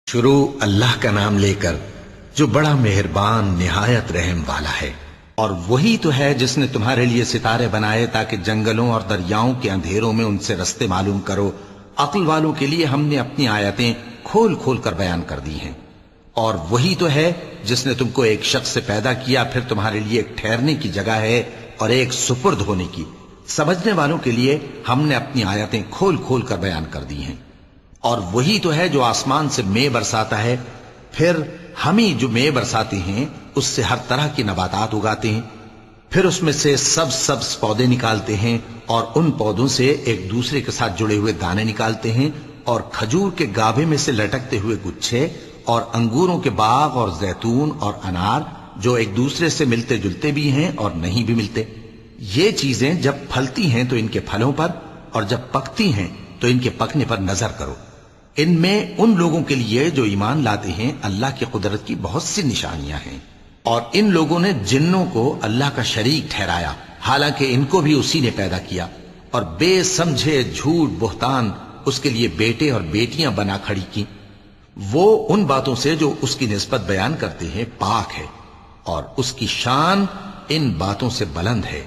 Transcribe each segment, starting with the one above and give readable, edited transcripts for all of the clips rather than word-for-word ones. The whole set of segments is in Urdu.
شروع اللہ کا نام لے کر جو بڑا مہربان نہایت رحم والا ہے۔ اور وہی تو ہے جس نے تمہارے لیے ستارے بنائے تاکہ جنگلوں اور دریاؤں کے اندھیروں میں ان سے رستے معلوم کرو۔ عقل والوں کے لیے ہم نے اپنی آیتیں کھول کھول کر بیان کر دی ہیں۔ اور وہی تو ہے جس نے تم کو ایک شخص سے پیدا کیا، پھر تمہارے لیے ایک ٹھہرنے کی جگہ ہے اور ایک سپرد ہونے کی۔ سمجھنے والوں کے لیے ہم نے اپنی آیتیں کھول کھول کر بیان کر دی ہیں۔ اور وہی تو ہے جو آسمان سے مے برساتا ہے، پھر ہم ہی جو مے برساتے ہیں اس سے ہر طرح کی نباتات اگاتے ہیں، پھر اس میں سے سبز پودے نکالتے ہیں اور ان پودوں سے ایک دوسرے کے ساتھ جڑے ہوئے دانے نکالتے ہیں، اور کھجور کے گابھے میں سے لٹکتے ہوئے گچھے، اور انگوروں کے باغ اور زیتون اور انار جو ایک دوسرے سے ملتے جلتے بھی ہیں اور نہیں بھی ملتے۔ یہ چیزیں جب پھلتی ہیں تو ان کے پھلوں پر، اور جب پکتی ہیں تو ان کے پکنے پر نظر کرو۔ ان میں ان لوگوں کے لیے جو ایمان لاتے ہیں اللہ کی قدرت کی بہت سی نشانیاں ہیں۔ اور ان لوگوں نے جنوں کو اللہ کا شریک ٹھہرایا، حالانکہ ان کو بھی اسی نے پیدا کیا، اور بے سمجھے جھوٹ بہتان اس کے لیے بیٹے اور بیٹیاں بنا کھڑی کی۔ وہ ان باتوں سے جو اس کی نسبت بیان کرتے ہیں پاک ہے، اور اس کی شان ان باتوں سے بلند ہے۔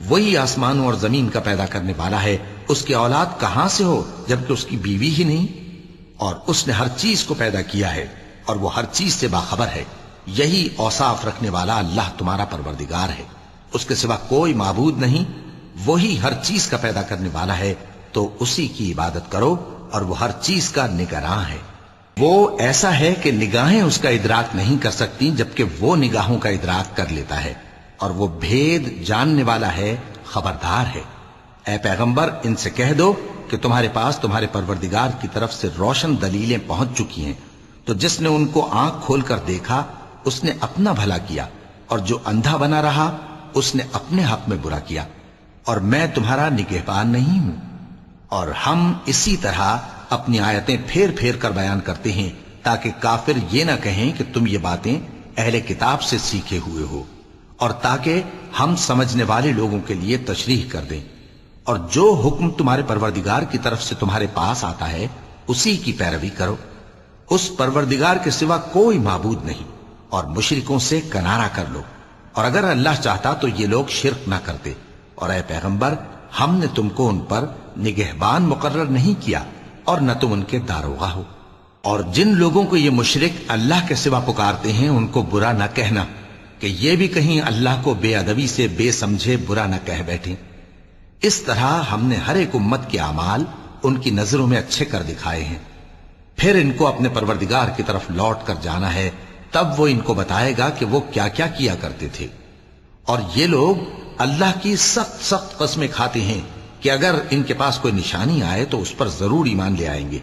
وہی آسمانوں اور زمین کا پیدا کرنے والا ہے، اس کی اولاد کہاں سے ہو جبکہ اس کی بیوی ہی نہیں؟ اور اس نے ہر چیز کو پیدا کیا ہے اور وہ ہر چیز سے باخبر ہے۔ یہی اوصاف رکھنے والا اللہ تمہارا پروردگار ہے، اس کے سوا کوئی معبود نہیں۔ وہی ہر چیز کا پیدا کرنے والا ہے، تو اسی کی عبادت کرو، اور وہ ہر چیز کا نگراں ہے۔ وہ ایسا ہے کہ نگاہیں اس کا ادراک نہیں کر سکتی، جبکہ وہ نگاہوں کا ادراک کر لیتا ہے، اور وہ بھید جاننے والا ہے، خبردار ہے۔ اے پیغمبر، ان سے کہہ دو کہ تمہارے پاس تمہارے پروردگار کی طرف سے روشن دلیلیں پہنچ چکی ہیں، تو جس نے ان کو آنکھ کھول کر دیکھا اس نے اپنا بھلا کیا، اور جو اندھا بنا رہا اس نے اپنے حق میں برا کیا، اور میں تمہارا نگہبان نہیں ہوں۔ اور ہم اسی طرح اپنی آیتیں پھیر پھیر کر بیان کرتے ہیں تاکہ کافر یہ نہ کہیں کہ تم یہ باتیں اہل کتاب سے سیکھے ہوئے ہو، اور تاکہ ہم سمجھنے والے لوگوں کے لیے تشریح کر دیں۔ اور جو حکم تمہارے پروردگار کی طرف سے تمہارے پاس آتا ہے اسی کی پیروی کرو، اس پروردگار کے سوا کوئی معبود نہیں، اور مشرکوں سے کنارہ کر لو۔ اور اگر اللہ چاہتا تو یہ لوگ شرک نہ کرتے۔ اور اے پیغمبر، ہم نے تم کو ان پر نگہبان مقرر نہیں کیا، اور نہ تم ان کے داروغہ ہو۔ اور جن لوگوں کو یہ مشرک اللہ کے سوا پکارتے ہیں ان کو برا نہ کہنا، کہ یہ بھی کہیں اللہ کو بے ادبی سے بے سمجھے برا نہ کہہ بیٹھیں۔ اس طرح ہم نے ہر ایک امت کے اعمال ان کی نظروں میں اچھے کر دکھائے ہیں، پھر ان کو اپنے پروردگار کی طرف لوٹ کر جانا ہے، تب وہ ان کو بتائے گا کہ وہ کیا کیا کیا کرتے تھے۔ اور یہ لوگ اللہ کی سخت سخت قسمیں کھاتے ہیں کہ اگر ان کے پاس کوئی نشانی آئے تو اس پر ضرور ایمان لے آئیں گے۔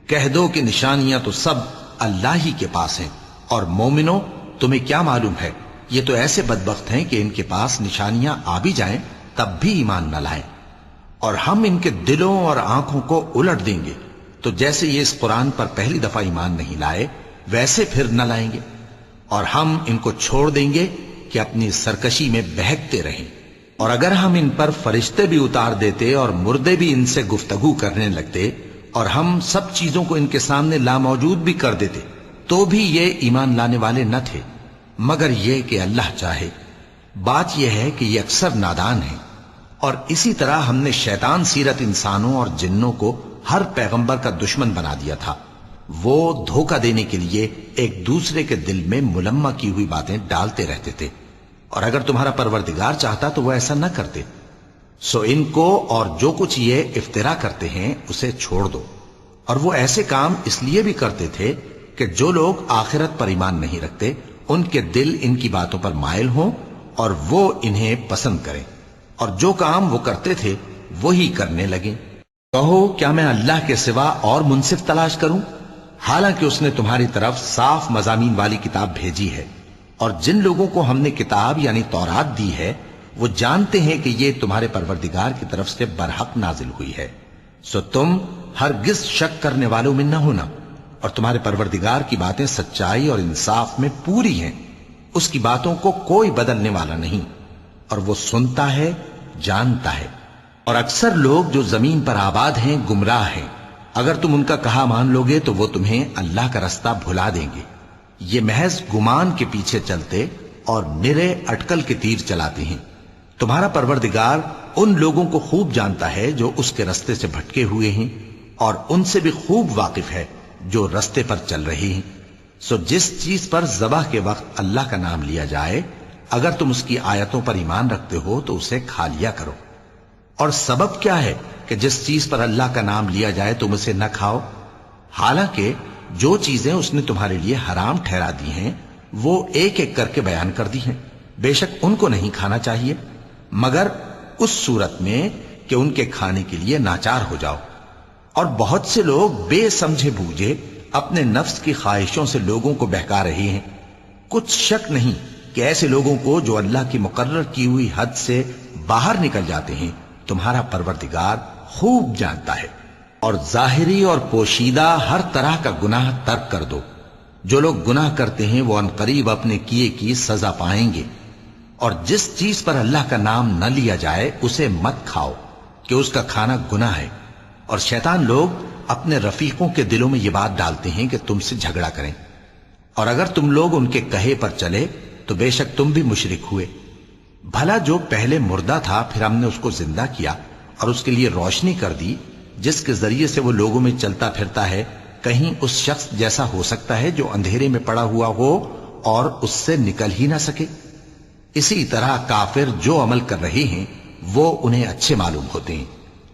کہہ دو کہ نشانیاں تو سب اللہ ہی کے پاس ہیں، اور مومنوں تمہیں کیا معلوم ہے، یہ تو ایسے بدبخت ہیں کہ ان کے پاس نشانیاں آ بھی جائیں تب بھی ایمان نہ لائیں۔ اور ہم ان کے دلوں اور آنکھوں کو الٹ دیں گے، تو جیسے یہ اس قرآن پر پہلی دفعہ ایمان نہیں لائے ویسے پھر نہ لائیں گے، اور ہم ان کو چھوڑ دیں گے کہ اپنی سرکشی میں بہکتے رہیں۔ اور اگر ہم ان پر فرشتے بھی اتار دیتے اور مردے بھی ان سے گفتگو کرنے لگتے، اور ہم سب چیزوں کو ان کے سامنے لاموجود بھی کر دیتے، تو بھی یہ ایمان لانے والے نہ تھے، مگر یہ کہ اللہ چاہے۔ بات یہ ہے کہ یہ اکثر نادان ہیں۔ اور اسی طرح ہم نے شیطان سیرت انسانوں اور جنوں کو ہر پیغمبر کا دشمن بنا دیا تھا۔ وہ دھوکہ دینے کے لیے ایک دوسرے کے دل میں ملمہ کی ہوئی باتیں ڈالتے رہتے تھے، اور اگر تمہارا پروردگار چاہتا تو وہ ایسا نہ کرتے۔ سو ان کو اور جو کچھ یہ افترا کرتے ہیں اسے چھوڑ دو۔ اور وہ ایسے کام اس لیے بھی کرتے تھے کہ جو لوگ آخرت پر ایمان نہیں رکھتے ان کے دل ان کی باتوں پر مائل ہوں اور وہ انہیں پسند کریں، اور جو کام وہ کرتے تھے وہی کرنے لگیں۔ کہو کیا میں اللہ کے سوا اور منصف تلاش کروں، حالانکہ اس نے تمہاری طرف صاف مضامین والی کتاب بھیجی ہے۔ اور جن لوگوں کو ہم نے کتاب یعنی تورات دی ہے وہ جانتے ہیں کہ یہ تمہارے پروردگار کی طرف سے برحق نازل ہوئی ہے، سو تم ہرگز شک کرنے والوں میں نہ ہونا۔ اور تمہارے پروردگار کی باتیں سچائی اور انصاف میں پوری ہیں، اس کی باتوں کو کوئی بدلنے والا نہیں، اور وہ سنتا ہے، جانتا ہے۔ اور اکثر لوگ جو زمین پر آباد ہیں گمراہ ہیں، اگر تم ان کا کہا مان لوگے تو وہ تمہیں اللہ کا رستہ بھلا دیں گے. یہ محض گمان کے پیچھے چلتے اور نرے اٹکل کے تیر چلاتے ہیں. تمہارا پروردگار ان لوگوں کو خوب جانتا ہے جو اس کے رستے سے بھٹکے ہوئے ہیں، اور ان سے بھی خوب واقف ہے جو رستے پر چل رہے ہیں. سو جس چیز پر ذبح کے وقت اللہ کا نام لیا جائے، اگر تم اس کی آیتوں پر ایمان رکھتے ہو تو اسے کھا لیا کرو. اور سبب کیا ہے کہ جس چیز پر اللہ کا نام لیا جائے تم اسے نہ کھاؤ؟ حالانکہ جو چیزیں اس نے تمہارے لیے حرام ٹھہرا دی ہیں وہ ایک ایک کر کے بیان کر دی ہیں. بے شک ان کو نہیں کھانا چاہیے مگر اس صورت میں کہ ان کے کھانے کے لیے ناچار ہو جاؤ. اور بہت سے لوگ بے سمجھے بوجھے اپنے نفس کی خواہشوں سے لوگوں کو بہکا رہے ہیں. کچھ شک نہیں کہ ایسے لوگوں کو جو اللہ کی مقرر کی ہوئی حد سے باہر نکل جاتے ہیں تمہارا پروردگار خوب جانتا ہے. اور ظاہری اور پوشیدہ ہر طرح کا گناہ ترک کر دو. جو لوگ گناہ کرتے ہیں وہ عنقریب اپنے کیے کی سزا پائیں گے. اور جس چیز پر اللہ کا نام نہ لیا جائے اسے مت کھاؤ کہ اس کا کھانا گناہ ہے. اور شیطان لوگ اپنے رفیقوں کے دلوں میں یہ بات ڈالتے ہیں کہ تم سے جھگڑا کریں، اور اگر تم لوگ ان کے کہے پر چلے تو بے شک تم بھی مشرک ہوئے. بھلا جو پہلے مردہ تھا پھر ہم نے اس کو زندہ کیا اور اس کے لیے روشنی کر دی جس کے ذریعے سے وہ لوگوں میں چلتا پھرتا ہے، کہیں اس شخص جیسا ہو سکتا ہے جو اندھیرے میں پڑا ہوا ہو اور اس سے نکل ہی نہ سکے؟ اسی طرح کافر جو عمل کر رہے ہیں وہ انہیں اچھے معلوم ہوتے ہیں.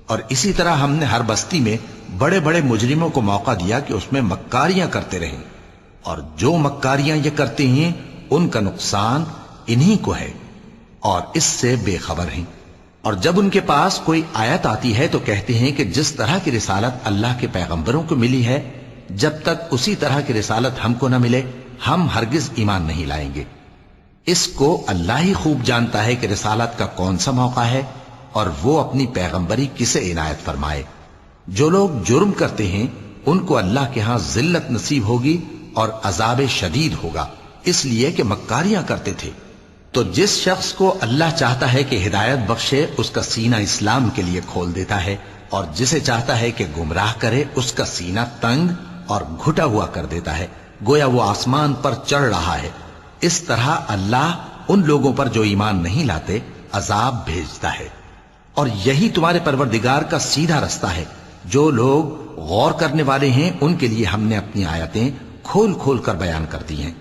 اور اسی طرح ہم نے ہر بستی میں بڑے بڑے مجرموں کو موقع دیا کہ اس میں مکاریاں کرتے رہیں، اور جو مکاریاں یہ کرتے ہیں ان کا نقصان انہی کو ہے اور اس سے بے خبر ہیں. اور جب ان کے پاس کوئی آیت آتی ہے تو کہتے ہیں کہ جس طرح کی رسالت اللہ کے پیغمبروں کو ملی ہے جب تک اسی طرح کی رسالت ہم کو نہ ملے ہم ہرگز ایمان نہیں لائیں گے. اس کو اللہ ہی خوب جانتا ہے کہ رسالت کا کون سا موقع ہے اور وہ اپنی پیغمبری کسے عنایت فرمائے. جو لوگ جرم کرتے ہیں ان کو اللہ کے ہاں ذلت نصیب ہوگی اور عذاب شدید ہوگا، اس لیے کہ مکاریاں کرتے تھے. تو جس شخص کو اللہ چاہتا ہے کہ ہدایت بخشے اس کا سینہ اسلام کے لیے کھول دیتا ہے، اور جسے چاہتا ہے کہ گمراہ کرے اس کا سینہ تنگ اور گھٹا ہوا کر دیتا ہے، گویا وہ آسمان پر چڑھ رہا ہے. اس طرح اللہ ان لوگوں پر جو ایمان نہیں لاتے عذاب بھیجتا ہے. اور یہی تمہارے پروردگار کا سیدھا رستہ ہے. جو لوگ غور کرنے والے ہیں ان کے لیے ہم نے اپنی آیتیں کھول کھول کر بیان کر دی ہیں.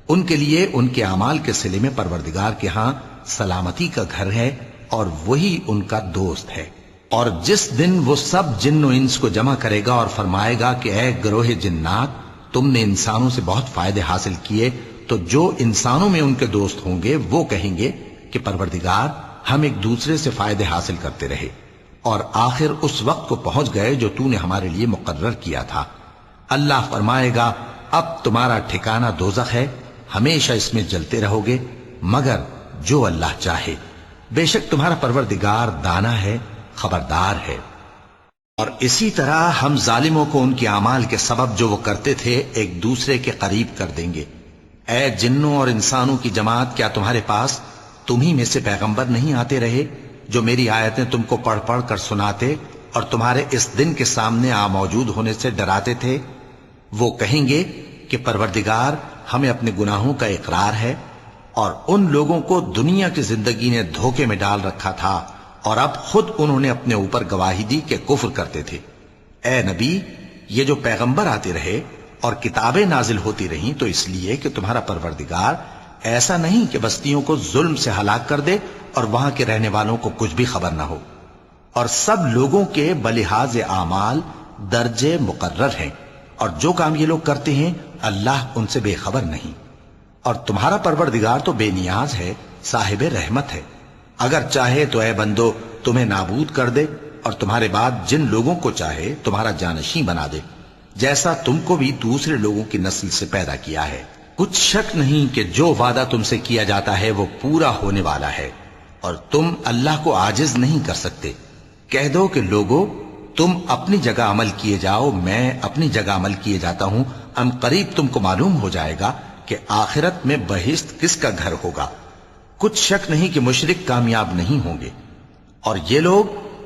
ان کے لیے ان کے اعمال کے صلے میں پروردگار کے ہاں سلامتی کا گھر ہے اور وہی ان کا دوست ہے. اور جس دن وہ سب جن و انس کو جمع کرے گا اور فرمائے گا کہ اے گروہ جنات، تم نے انسانوں سے بہت فائدے حاصل کیے، تو جو انسانوں میں ان کے دوست ہوں گے وہ کہیں گے کہ پروردگار ہم ایک دوسرے سے فائدے حاصل کرتے رہے اور آخر اس وقت کو پہنچ گئے جو تو نے ہمارے لیے مقرر کیا تھا. اللہ فرمائے گا اب تمہارا ٹھکانہ دوزخ ہے، ہمیشہ اس میں جلتے رہو گے مگر جو اللہ چاہے. بے شک تمہارا پروردگار دانا ہے، خبردار ہے. اور اسی طرح ہم ظالموں کو ان کے اعمال کے سبب جو وہ کرتے تھے ایک دوسرے کے قریب کر دیں گے. اے جنوں اور انسانوں کی جماعت، کیا تمہارے پاس تمہیں میں سے پیغمبر نہیں آتے رہے جو میری آیتیں تم کو پڑھ پڑھ کر سناتے اور تمہارے اس دن کے سامنے موجود ہونے سے ڈراتے تھے؟ وہ کہیں گے کہ پروردگار ہمیں اپنے گناہوں کا اقرار ہے، اور ان لوگوں کو دنیا کی زندگی نے دھوکے میں ڈال رکھا تھا اور اب خود انہوں نے اپنے اوپر گواہی دی کہ کفر کرتے تھے. اے نبی، یہ جو پیغمبر آتے رہے اور کتابیں نازل ہوتی رہیں تو اس لیے کہ تمہارا پروردگار ایسا نہیں کہ بستیوں کو ظلم سے ہلاک کر دے اور وہاں کے رہنے والوں کو کچھ بھی خبر نہ ہو. اور سب لوگوں کے بلحاظ اعمال درجے مقرر ہیں، اور جو کام یہ لوگ کرتے ہیں اللہ ان سے بے خبر نہیں. اور تمہارا پروردگار تو بے نیاز ہے، صاحب رحمت ہے. اگر چاہے تو اے بندو تمہیں نابود کر دے اور تمہارے بعد جن لوگوں کو چاہے تمہارا جانشین بنا دے، جیسا تم کو بھی دوسرے لوگوں کی نسل سے پیدا کیا ہے. کچھ شک نہیں کہ جو وعدہ تم سے کیا جاتا ہے وہ پورا ہونے والا ہے، اور تم اللہ کو عاجز نہیں کر سکتے. کہہ دو کہ لوگو تم اپنی جگہ عمل کیے جاؤ، میں اپنی جگہ عمل کیے جاتا ہوں. ان قریب تم کو معلوم ہو جائے گا کہ آخرت میں بہشت کس کا گھر ہوگا. کچھ شک نہیں کہ مشرک کامیاب نہیں ہوں گے. اور یہ لوگ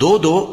2-2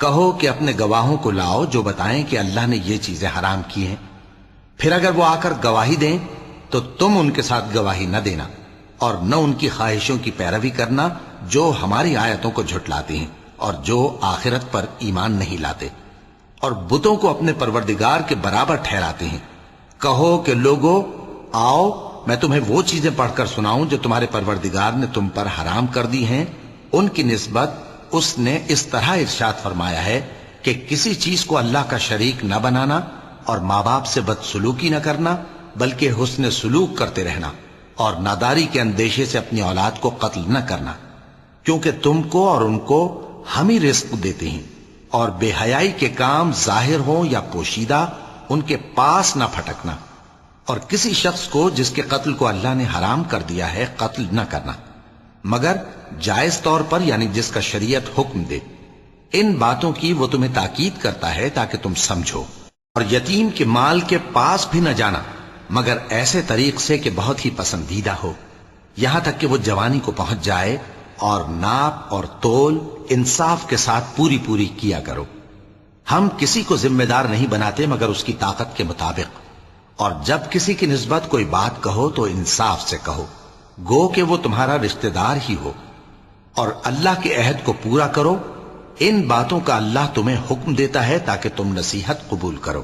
کہو کہ اپنے گواہوں کو لاؤ جو بتائیں کہ اللہ نے یہ چیزیں حرام کی ہیں۔ پھر اگر وہ آ کر گواہی دیں تو تم ان کے ساتھ گواہی نہ دینا اور نہ ان کی خواہشوں کی پیروی کرنا جو ہماری آیتوں کو جھٹلاتی ہیں اور جو آخرت پر ایمان نہیں لاتے اور بتوں کو اپنے پروردگار کے برابر ٹھہراتے ہیں۔ کہو کہ لوگو آؤ میں تمہیں وہ چیزیں پڑھ کر سناؤں جو تمہارے پروردگار نے تم پر حرام کر دی ہیں۔ ان کی نسبت اس نے اس طرح ارشاد فرمایا ہے کہ کسی چیز کو اللہ کا شریک نہ بنانا اور ماں باپ سے بدسلوکی نہ کرنا بلکہ حسن سلوک کرتے رہنا اور ناداری کے اندیشے سے اپنی اولاد کو قتل نہ کرنا، کیونکہ تم کو اور ان کو ہم ہی رزق دیتے ہیں، اور بے حیائی کے کام ظاہر ہوں یا پوشیدہ ان کے پاس نہ پھٹکنا، اور کسی شخص کو جس کے قتل کو اللہ نے حرام کر دیا ہے قتل نہ کرنا مگر جائز طور پر، یعنی جس کا شریعت حکم دے۔ ان باتوں کی وہ تمہیں تاکید کرتا ہے تاکہ تم سمجھو۔ اور یتیم کے مال کے پاس بھی نہ جانا مگر ایسے طریق سے کہ بہت ہی پسندیدہ ہو، یہاں تک کہ وہ جوانی کو پہنچ جائے، اور ناپ اور تول انصاف کے ساتھ پوری پوری کیا کرو۔ ہم کسی کو ذمہ دار نہیں بناتے مگر اس کی طاقت کے مطابق، اور جب کسی کی نسبت کوئی بات کہو تو انصاف سے کہو، گو کہ وہ تمہارا رشتہ دار ہی ہو، اور اللہ کے عہد کو پورا کرو۔ ان باتوں کا اللہ تمہیں حکم دیتا ہے تاکہ تم نصیحت قبول کرو،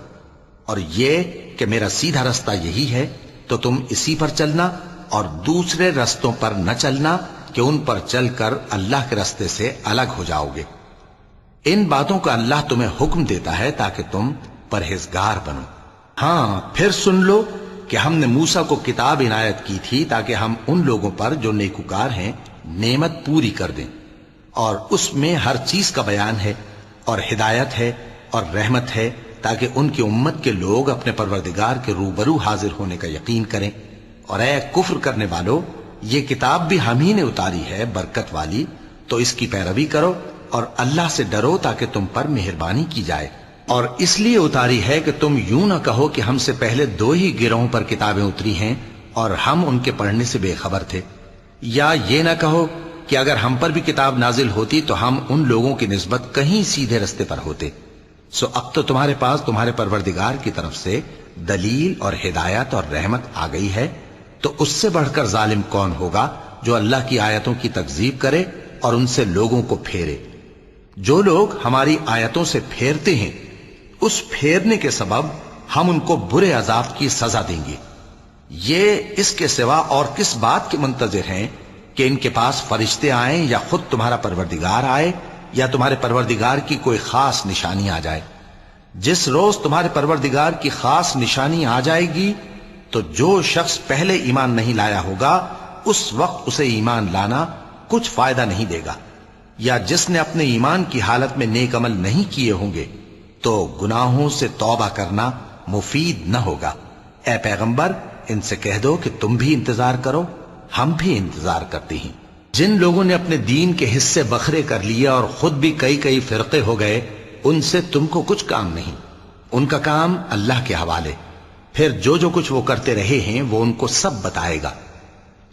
اور یہ کہ میرا سیدھا رستہ یہی ہے تو تم اسی پر چلنا اور دوسرے رستوں پر نہ چلنا کہ ان پر چل کر اللہ کے رستے سے الگ ہو جاؤ گے۔ ان باتوں کا اللہ تمہیں حکم دیتا ہے تاکہ تم پرہیزگار بنو۔ ہاں پھر سن لو کہ ہم نے موسیٰ کو کتاب عنایت کی تھی تاکہ ہم ان لوگوں پر جو نیکوکار ہیں نعمت پوری کر دیں، اور اس میں ہر چیز کا بیان ہے اور ہدایت ہے اور رحمت ہے تاکہ ان کی امت کے لوگ اپنے پروردگار کے روبرو حاضر ہونے کا یقین کریں۔ اور اے کفر کرنے والو، یہ کتاب بھی ہم ہی نے اتاری ہے برکت والی، تو اس کی پیروی کرو اور اللہ سے ڈرو تاکہ تم پر مہربانی کی جائے۔ اور اس لیے اتاری ہے کہ تم یوں نہ کہو کہ ہم سے پہلے 2 ہی گروہوں پر کتابیں اتری ہیں اور ہم ان کے پڑھنے سے بے خبر تھے، یا یہ نہ کہو کہ اگر ہم پر بھی کتاب نازل ہوتی تو ہم ان لوگوں کی نسبت کہیں سیدھے رستے پر ہوتے۔ سو اب تو تمہارے پاس تمہارے پروردگار کی طرف سے دلیل اور ہدایت اور رحمت آ گئی ہے، تو اس سے بڑھ کر ظالم کون ہوگا جو اللہ کی آیتوں کی تکذیب کرے اور ان سے لوگوں کو پھیرے۔ جو لوگ ہماری آیتوں سے پھیرتے ہیں اس پھیرنے کے سبب ہم ان کو برے عذاب کی سزا دیں گے۔ یہ اس کے سوا اور کس بات کے منتظر ہیں کہ ان کے پاس فرشتے آئیں یا خود تمہارا پروردگار آئے یا تمہارے پروردگار کی کوئی خاص نشانی آ جائے۔ جس روز تمہارے پروردگار کی خاص نشانی آ جائے گی تو جو شخص پہلے ایمان نہیں لایا ہوگا اس وقت اسے ایمان لانا کچھ فائدہ نہیں دے گا، یا جس نے اپنے ایمان کی حالت میں نیک عمل نہیں کیے ہوں گے تو گناہوں سے توبہ کرنا مفید نہ ہوگا۔ اے پیغمبر ان سے کہہ دو کہ تم بھی انتظار کرو، ہم بھی انتظار کرتے ہیں۔ جن لوگوں نے اپنے دین کے حصے بکھرے کر لیے اور خود بھی کئی فرقے ہو گئے، ان سے تم کو کچھ کام نہیں، ان کا کام اللہ کے حوالے۔ پھر جو کچھ وہ کرتے رہے ہیں وہ ان کو سب بتائے گا۔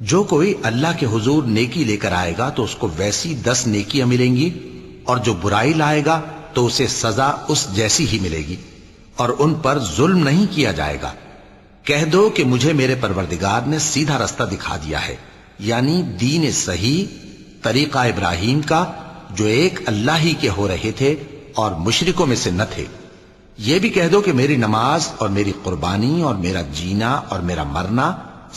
جو کوئی اللہ کے حضور نیکی لے کر آئے گا تو اس کو ویسی 10 نیکیاں ملیں گی، اور جو برائی لائے گا تو اسے سزا اس جیسی ہی ملے گی، اور ان پر ظلم نہیں کیا جائے گا۔ کہہ دو کہ مجھے میرے پروردگار نے سیدھا رستہ دکھا دیا ہے، یعنی دین صحیح، طریقہ ابراہیم کا جو ایک اللہ ہی کے ہو رہے تھے اور مشرکوں میں سے نہ تھے۔ یہ بھی کہہ دو کہ میری نماز اور میری قربانی اور میرا جینا اور میرا مرنا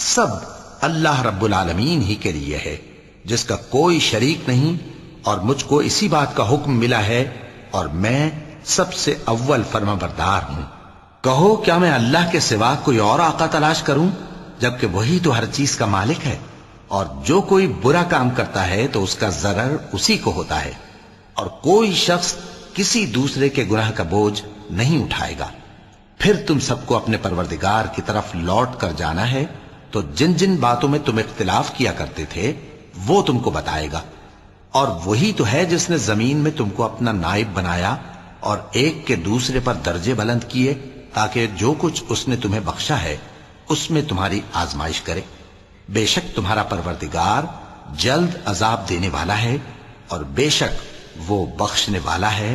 سب اللہ رب العالمین ہی کے لیے ہے، جس کا کوئی شریک نہیں، اور مجھ کو اسی بات کا حکم ملا ہے اور میں سب سے اول فرما بردار ہوں۔ کہو کیا میں اللہ کے سوا کوئی اور آقا تلاش کروں جبکہ وہی تو ہر چیز کا مالک ہے؟ اور جو کوئی برا کام کرتا ہے تو اس کا ضرر اسی کو ہوتا ہے، اور کوئی شخص کسی دوسرے کے گناہ کا بوجھ نہیں اٹھائے گا۔ پھر تم سب کو اپنے پروردگار کی طرف لوٹ کر جانا ہے، تو جن جن باتوں میں تم اختلاف کیا کرتے تھے وہ تم کو بتائے گا۔ اور وہی تو ہے جس نے زمین میں تم کو اپنا نائب بنایا اور ایک کے دوسرے پر درجے بلند کیے تاکہ جو کچھ اس نے تمہیں بخشا ہے اس میں تمہاری آزمائش کرے۔ بے شک تمہارا پروردگار جلد عذاب دینے والا ہے، اور بے شک وہ بخشنے والا ہے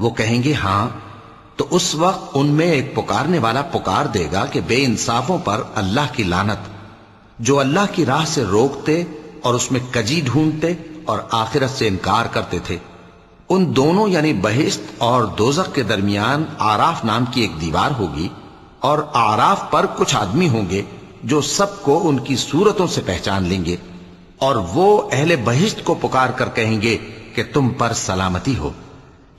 وہ کہیں گے ہاں، تو اس وقت ان میں ایک پکارنے والا پکار دے گا کہ بے انصافوں پر اللہ کی لعنت، جو اللہ کی راہ سے روکتے اور اس میں کجی ڈھونڈتے اور آخرت سے انکار کرتے تھے۔ ان دونوں یعنی بہشت اور دوزخ کے درمیان آراف نام کی ایک دیوار ہوگی، اور آراف پر کچھ آدمی ہوں گے جو سب کو ان کی صورتوں سے پہچان لیں گے، اور وہ اہل بہشت کو پکار کر کہیں گے کہ تم پر سلامتی ہو۔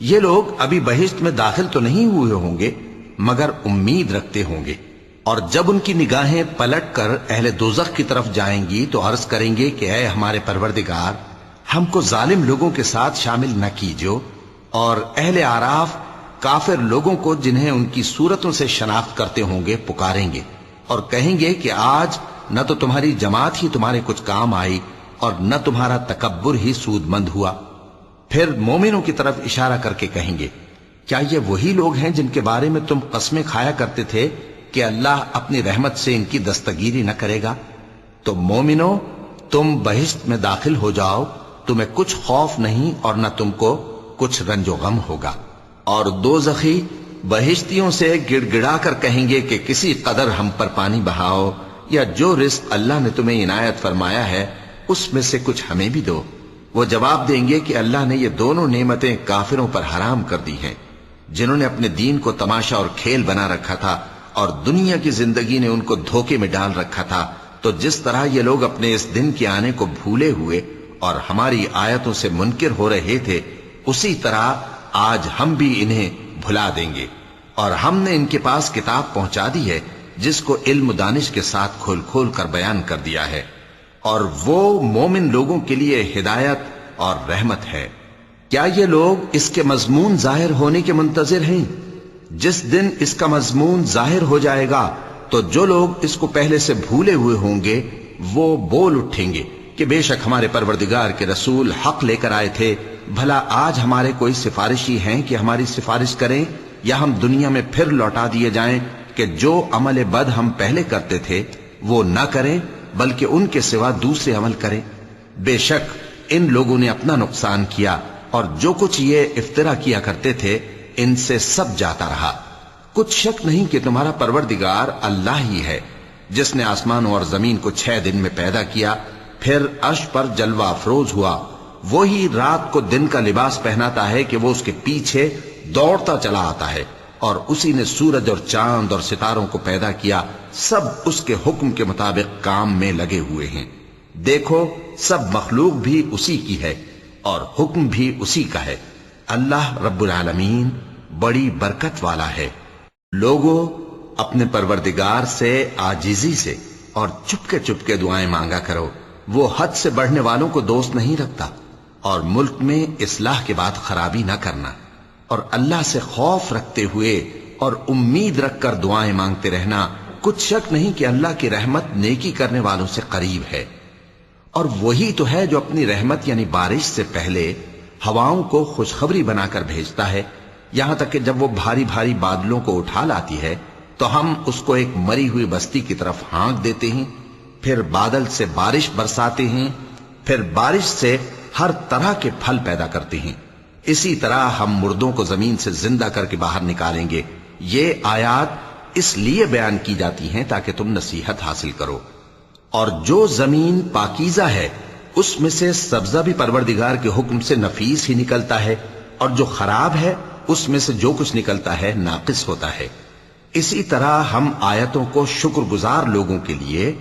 یہ لوگ ابھی بہشت میں داخل تو نہیں ہوئے ہوں گے مگر امید رکھتے ہوں گے، اور جب ان کی نگاہیں پلٹ کر اہل دوزخ کی طرف جائیں گی تو عرض کریں گے کہ اے ہمارے پروردگار، ہم کو ظالم لوگوں کے ساتھ شامل نہ کیجو۔ اور اہل آراف کافر لوگوں کو جنہیں ان کی صورتوں سے شناخت کرتے ہوں گے پکاریں گے اور کہیں گے کہ آج نہ تو تمہاری جماعت ہی تمہارے کچھ کام آئی اور نہ تمہارا تکبر ہی سود مند ہوا۔ پھر مومنوں کی طرف اشارہ کر کے کہیں گے، کیا یہ وہی لوگ ہیں جن کے بارے میں تم قسمیں کھایا کرتے تھے کہ اللہ اپنی رحمت سے ان کی دستگیری نہ کرے گا؟ تو مومنوں، تم بہشت میں داخل ہو جاؤ، تمہیں کچھ خوف نہیں اور نہ تم کو کچھ رنج و غم ہوگا۔ اور دوزخی بہشتیوں سے گڑ گڑا کر کہیں گے کہ کسی قدر ہم پر پانی بہاؤ، یا جو رزق اللہ نے تمہیں عنایت فرمایا ہے اس میں سے کچھ ہمیں بھی دو۔ وہ جواب دیں گے کہ اللہ نے یہ دونوں نعمتیں کافروں پر حرام کر دی ہیں، جنہوں نے اپنے دین کو تماشا اور کھیل بنا رکھا تھا اور دنیا کی زندگی نے ان کو دھوکے میں ڈال رکھا تھا۔ تو جس طرح یہ لوگ اپنے اس دن کے آنے کو بھولے ہوئے اور ہماری آیتوں سے منکر ہو رہے تھے، اسی طرح آج ہم بھی انہیں بھلا دیں گے۔ اور ہم نے ان کے پاس کتاب پہنچا دی ہے جس کو علم و دانش کے ساتھ کھول کھول کر بیان کر دیا ہے، اور وہ مومن لوگوں کے لیے ہدایت اور رحمت ہے۔ کیا یہ لوگ اس کے مضمون ظاہر ہونے کے منتظر ہیں؟ جس دن اس کا مضمون ظاہر ہو جائے گا تو جو لوگ اس کو پہلے سے بھولے ہوئے ہوں گے وہ بول اٹھیں گے کہ بے شک ہمارے پروردگار کے رسول حق لے کر آئے تھے، بھلا آج ہمارے کوئی سفارشی ہیں کہ ہماری سفارش کریں، یا ہم دنیا میں پھر لوٹا دیے جائیں کہ جو عمل بد ہم پہلے کرتے تھے وہ نہ کریں بلکہ ان کے سوا دوسرے عمل کریں۔ بے شک ان لوگوں نے اپنا نقصان کیا، اور جو کچھ یہ افترا کیا کرتے تھے ان سے سب جاتا رہا۔ کچھ شک نہیں کہ تمہارا پروردگار اللہ ہی ہے جس نے آسمانوں اور زمین کو 6 دن میں پیدا کیا، پھر عرش پر جلوہ افروز ہوا۔ وہی رات کو دن کا لباس پہناتا ہے کہ وہ اس کے پیچھے دوڑتا چلا آتا ہے، اور اسی نے سورج اور چاند اور ستاروں کو پیدا کیا، سب اس کے حکم کے مطابق کام میں لگے ہوئے ہیں۔ دیکھو سب مخلوق بھی اسی کی ہے اور حکم بھی اسی کا ہے۔ اللہ رب العالمین بڑی برکت والا ہے۔ لوگوں، اپنے پروردگار سے عاجزی سے اور چپکے دعائیں مانگا کرو، وہ حد سے بڑھنے والوں کو دوست نہیں رکھتا، اور ملک میں اصلاح کے بعد خرابی نہ کرنا، اور اللہ سے خوف رکھتے ہوئے اور امید رکھ کر دعائیں مانگتے رہنا۔ کچھ شک نہیں کہ اللہ کی رحمت نیکی کرنے والوں سے قریب ہے، اور وہی تو ہے جو اپنی رحمت یعنی بارش سے پہلے ہواؤں کو خوشخبری بنا کر بھیجتا ہے، یہاں تک کہ جب وہ بھاری بھاری بادلوں کو اٹھا لاتی ہے تو ہم اس کو ایک مری ہوئی بستی کی طرف ہانک دیتے ہیں، پھر بادل سے بارش برساتے ہیں، پھر بارش سے ہر طرح کے پھل پیدا کرتے ہیں۔ اسی طرح ہم مردوں کو زمین سے زندہ کر کے باہر نکالیں گے۔ یہ آیات اس لیے بیان کی جاتی ہیں تاکہ تم نصیحت حاصل کرو۔ اور جو زمین پاکیزہ ہے اس میں سے سبزہ بھی پروردگار کے حکم سے نفیس ہی نکلتا ہے، اور جو خراب ہے اس میں سے جو کچھ نکلتا ہے ناقص ہوتا ہے۔ اسی طرح ہم آیتوں کو شکر گزار لوگوں کے لیے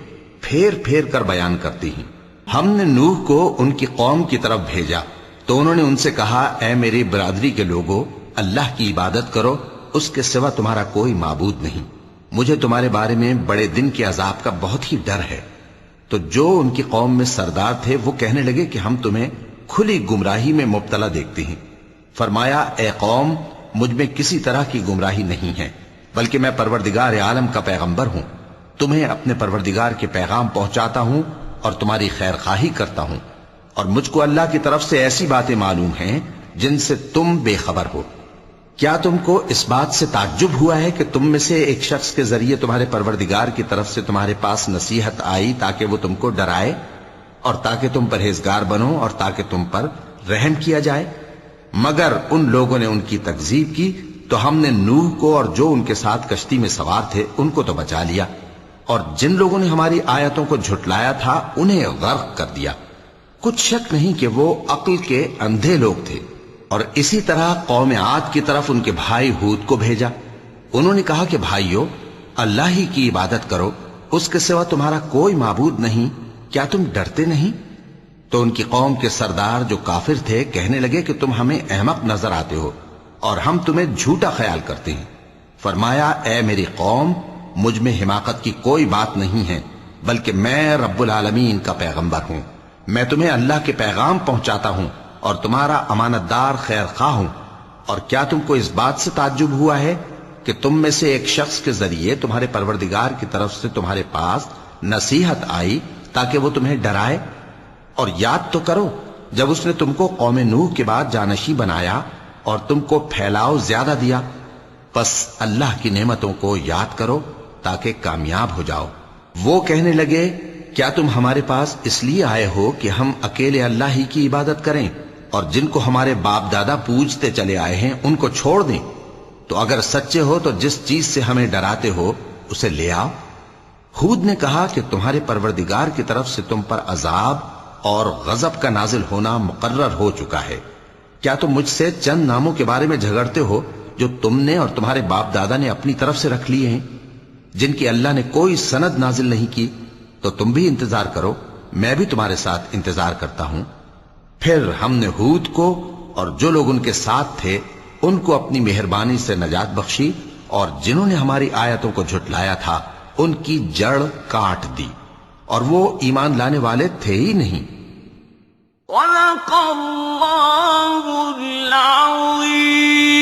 پھیر پھیر کر بیان کرتے ہیں۔ ہم نے نوح کو ان کی قوم کی طرف بھیجا تو انہوں نے ان سے کہا، اے میری برادری کے لوگوں، اللہ کی عبادت کرو، اس کے سوا تمہارا کوئی معبود نہیں۔ مجھے تمہارے بارے میں بڑے دن کے عذاب کا بہت ہی ڈر ہے۔ تو جو ان کی قوم میں سردار تھے وہ کہنے لگے کہ ہم تمہیں کھلی گمراہی میں مبتلا دیکھتے ہیں۔ فرمایا، اے قوم، مجھ میں کسی طرح کی گمراہی نہیں ہے، بلکہ میں پروردگار عالم کا پیغمبر ہوں، تمہیں اپنے پروردگار کے پیغام پہنچاتا ہوں اور تمہاری خیر خواہی کرتا ہوں، اور مجھ کو اللہ کی طرف سے ایسی باتیں معلوم ہیں جن سے تم بے خبر ہو۔ کیا تم کو اس بات سے تعجب ہوا ہے کہ تم میں سے ایک شخص کے ذریعے تمہارے پروردگار کی طرف سے تمہارے پاس نصیحت آئی تاکہ وہ تم کو ڈرائے اور تاکہ تم پرہیزگار بنو اور تاکہ تم پر رحم کیا جائے؟ مگر ان لوگوں نے ان کی تکذیب کی تو ہم نے نوح کو اور جو ان کے ساتھ کشتی میں سوار تھے ان کو تو بچا لیا، اور جن لوگوں نے ہماری آیتوں کو جھٹلایا تھا انہیں غرق کر دیا۔ کچھ شک نہیں کہ وہ عقل کے اندھے لوگ تھے۔ اور اسی طرح قوم عاد کی طرف ان کے بھائی ہود کو بھیجا۔ انہوں نے کہا کہ بھائیو، اللہ ہی کی عبادت کرو، اس کے سوا تمہارا کوئی معبود نہیں، کیا تم ڈرتے نہیں؟ تو ان کی قوم کے سردار جو کافر تھے کہنے لگے کہ تم ہمیں احمق نظر آتے ہو اور ہم تمہیں جھوٹا خیال کرتے ہیں۔ فرمایا، اے میری قوم، مجھ میں حماقت کی کوئی بات نہیں ہے، بلکہ میں رب العالمین کا پیغمبر ہوں۔ میں تمہیں اللہ کے پیغام پہنچاتا ہوں اور تمہارا امانت دار خیر خواہ ہوں۔ اور کیا تم کو اس بات سے تعجب ہوا ہے کہ تم میں سے ایک شخص کے ذریعے تمہارے پروردگار کی طرف سے تمہارے پاس نصیحت آئی تاکہ وہ تمہیں ڈرائے؟ اور یاد تو کرو جب اس نے تم کو قوم نوح کے بعد جانشی بنایا اور تم کو پھیلاؤ زیادہ دیا۔ پس اللہ کی نعمتوں کو یاد کرو تاکہ کامیاب ہو جاؤ۔ وہ کہنے لگے، کیا تم ہمارے پاس اس لیے آئے ہو کہ ہم اکیلے اللہ ہی کی عبادت کریں اور جن کو ہمارے باپ دادا پوجتے چلے آئے ہیں ان کو چھوڑ دیں؟ تو اگر سچے ہو تو جس چیز سے ہمیں ڈراتے ہو اسے لے آؤ۔ ہود نے کہا کہ تمہارے پروردگار کی طرف سے تم پر عذاب اور غضب کا نازل ہونا مقرر ہو چکا ہے۔ کیا تم مجھ سے چند ناموں کے بارے میں جھگڑتے ہو جو تم نے اور تمہارے باپ دادا نے اپنی طرف سے رکھ لیے ہیں، جن کی اللہ نے کوئی سند نازل نہیں کی؟ تو تم بھی انتظار کرو، میں بھی تمہارے ساتھ انتظار کرتا ہوں۔ پھر ہم نے ہود کو اور جو لوگ ان کے ساتھ تھے ان کو اپنی مہربانی سے نجات بخشی، اور جنہوں نے ہماری آیتوں کو جھٹلایا تھا ان کی جڑ کاٹ دی، اور وہ ایمان لانے والے تھے ہی نہیں۔ صدق اللہ العظیم۔